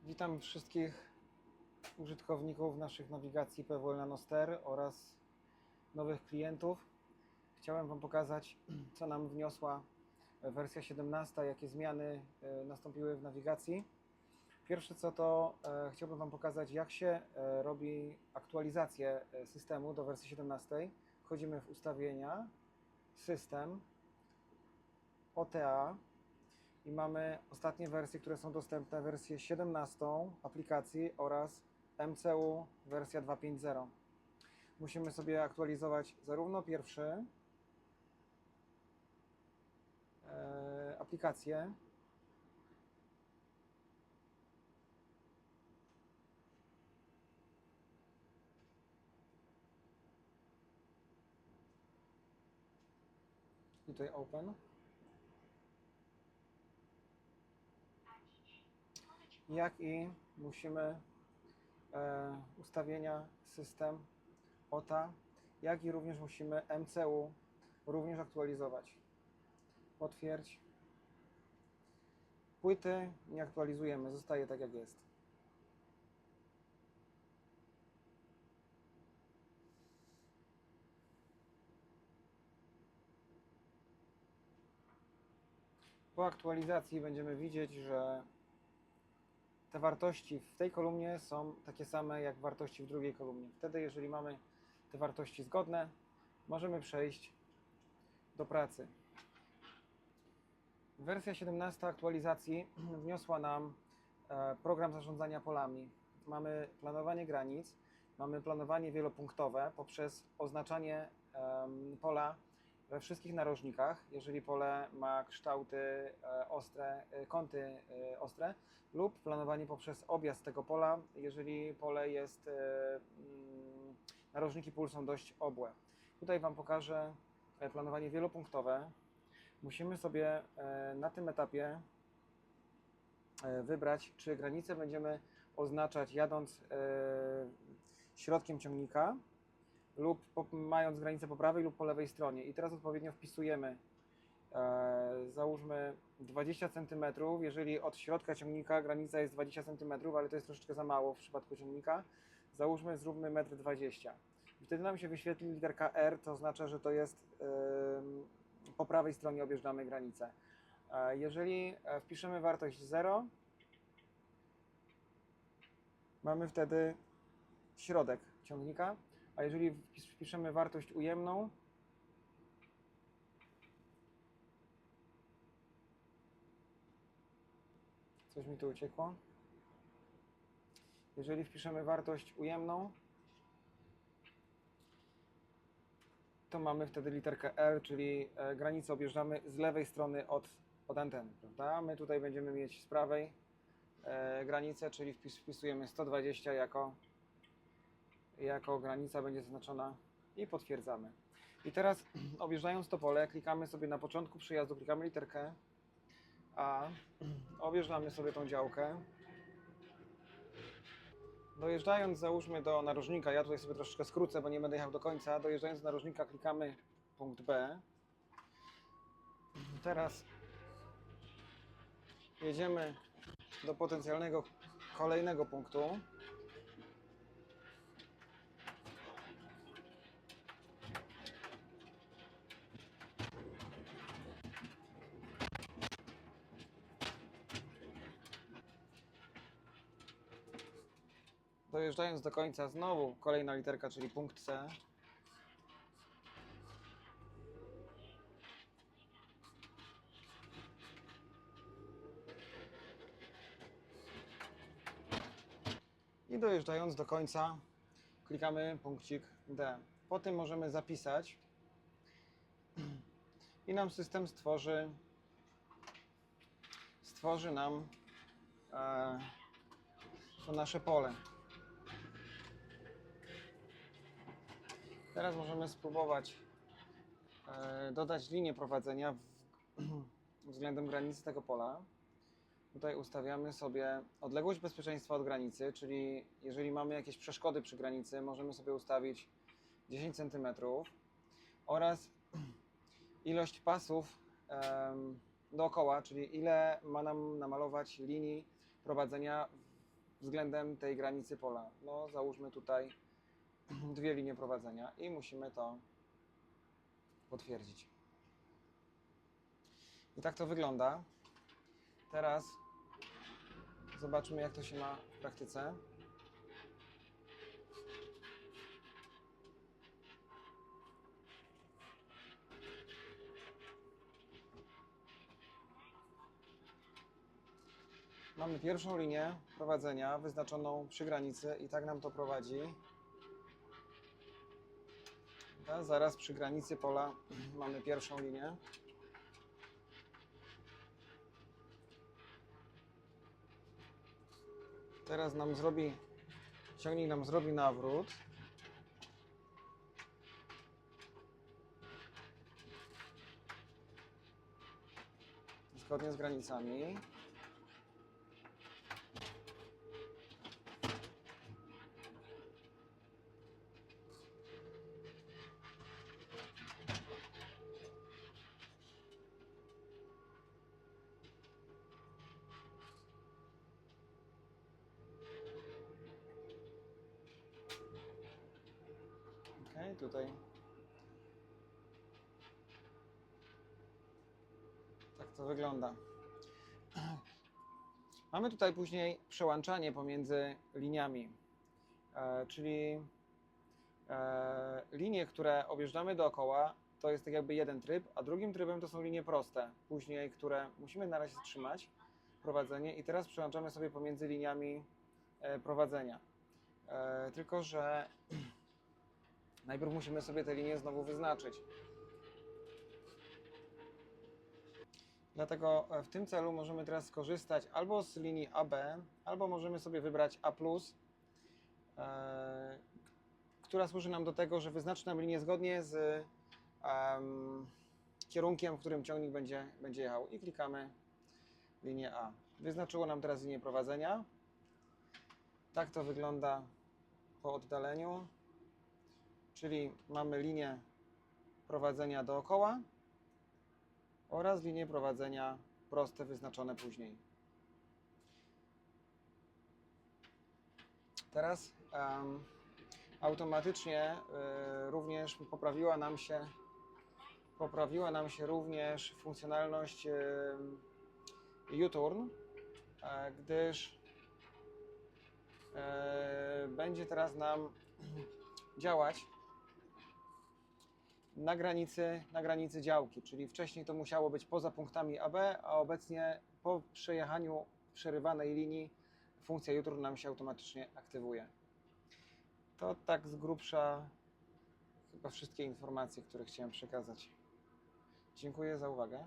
Witam wszystkich użytkowników naszych nawigacji PWL Nanoster oraz nowych klientów. Chciałem Wam pokazać, co nam wniosła wersja 17, jakie zmiany nastąpiły w nawigacji. Pierwsze co to chciałbym Wam pokazać, jak się robi aktualizację systemu do wersji 17. Wchodzimy w ustawienia, system, OTA. I mamy ostatnie wersje, które są dostępne, wersję 17 aplikacji oraz MCU wersja 2.5.0. Musimy sobie aktualizować zarówno pierwszy aplikację, i tutaj Open, jak i musimy ustawienia system OTA, jak i również musimy MCU również aktualizować. Potwierdź. Płyty nie aktualizujemy, zostaje tak jak jest. Po aktualizacji będziemy widzieć, że te wartości w tej kolumnie są takie same jak wartości w drugiej kolumnie. Wtedy, jeżeli mamy te wartości zgodne, możemy przejść do pracy. Wersja 17 aktualizacji wniosła nam program zarządzania polami. Mamy planowanie granic, mamy planowanie wielopunktowe poprzez oznaczanie pola we wszystkich narożnikach, jeżeli pole ma kształty ostre, kąty ostre, lub planowanie poprzez objazd tego pola, jeżeli pole jest, narożniki pól są dość obłe. Tutaj Wam pokażę planowanie wielopunktowe. Musimy sobie na tym etapie wybrać, czy granicę będziemy oznaczać jadąc środkiem ciągnika lub mając granicę po prawej lub po lewej stronie. I teraz odpowiednio wpisujemy, załóżmy 20 cm, jeżeli od środka ciągnika granica jest 20 cm, ale to jest troszeczkę za mało w przypadku ciągnika, załóżmy, zróbmy 1,20 m. I wtedy nam się wyświetli literka R, to oznacza, że to jest po prawej stronie objeżdżamy granicę. Jeżeli wpiszemy wartość 0, mamy wtedy środek ciągnika, a jeżeli wpiszemy wartość ujemną, coś mi tu uciekło, jeżeli wpiszemy wartość ujemną, to mamy wtedy literkę L, czyli granicę objeżdżamy z lewej strony od anteny, prawda? My tutaj będziemy mieć z prawej granicę, czyli wpisujemy 120 jako granica będzie zaznaczona i potwierdzamy. I teraz objeżdżając to pole, klikamy sobie na początku przejazdu, klikamy literkę A, objeżdżamy sobie tą działkę. Dojeżdżając, załóżmy, do narożnika, ja tutaj sobie troszeczkę skrócę, bo nie będę jechał do końca. Dojeżdżając do narożnika, klikamy punkt B. Teraz jedziemy do potencjalnego kolejnego punktu. Dojeżdżając do końca, znowu kolejna literka, czyli punkt C. I dojeżdżając do końca, klikamy punkcik D. Po tym możemy zapisać i nam system stworzy nam to nasze pole. Teraz możemy spróbować dodać linię prowadzenia względem granicy tego pola. Tutaj ustawiamy sobie odległość bezpieczeństwa od granicy, czyli jeżeli mamy jakieś przeszkody przy granicy, możemy sobie ustawić 10 cm oraz ilość pasów dookoła, czyli ile ma nam namalować linii prowadzenia względem tej granicy pola. No załóżmy tutaj 2 linie prowadzenia i musimy to potwierdzić. I tak to wygląda. Teraz zobaczmy, jak to się ma w praktyce. Mamy pierwszą linię prowadzenia wyznaczoną przy granicy i tak nam to prowadzi. A zaraz przy granicy pola mamy pierwszą linię. Teraz ciągnik nam zrobi nawrót. Zgodnie z granicami. Ok, tutaj. Tak to wygląda. Mamy tutaj później przełączanie pomiędzy liniami, czyli linie, które objeżdżamy dookoła, to jest tak jakby jeden tryb, a drugim trybem to są linie proste, później, które musimy na razie wstrzymać prowadzenie i teraz przełączamy sobie pomiędzy liniami prowadzenia. Tylko że najpierw musimy sobie te linie znowu wyznaczyć. Dlatego w tym celu możemy teraz skorzystać albo z linii AB, albo możemy sobie wybrać A+, która służy nam do tego, że wyznaczy nam linię zgodnie z kierunkiem, w którym ciągnik będzie jechał. I klikamy linię A. Wyznaczyło nam teraz linię prowadzenia. Tak to wygląda po oddaleniu. Czyli mamy linię prowadzenia dookoła oraz linię prowadzenia proste wyznaczone później. Teraz automatycznie również poprawiła nam się również funkcjonalność U-turn, gdyż będzie teraz nam działać na granicy działki, czyli wcześniej to musiało być poza punktami AB, a obecnie po przejechaniu przerywanej linii funkcja U-turn nam się automatycznie aktywuje. To tak z grubsza chyba wszystkie informacje, które chciałem przekazać. Dziękuję za uwagę.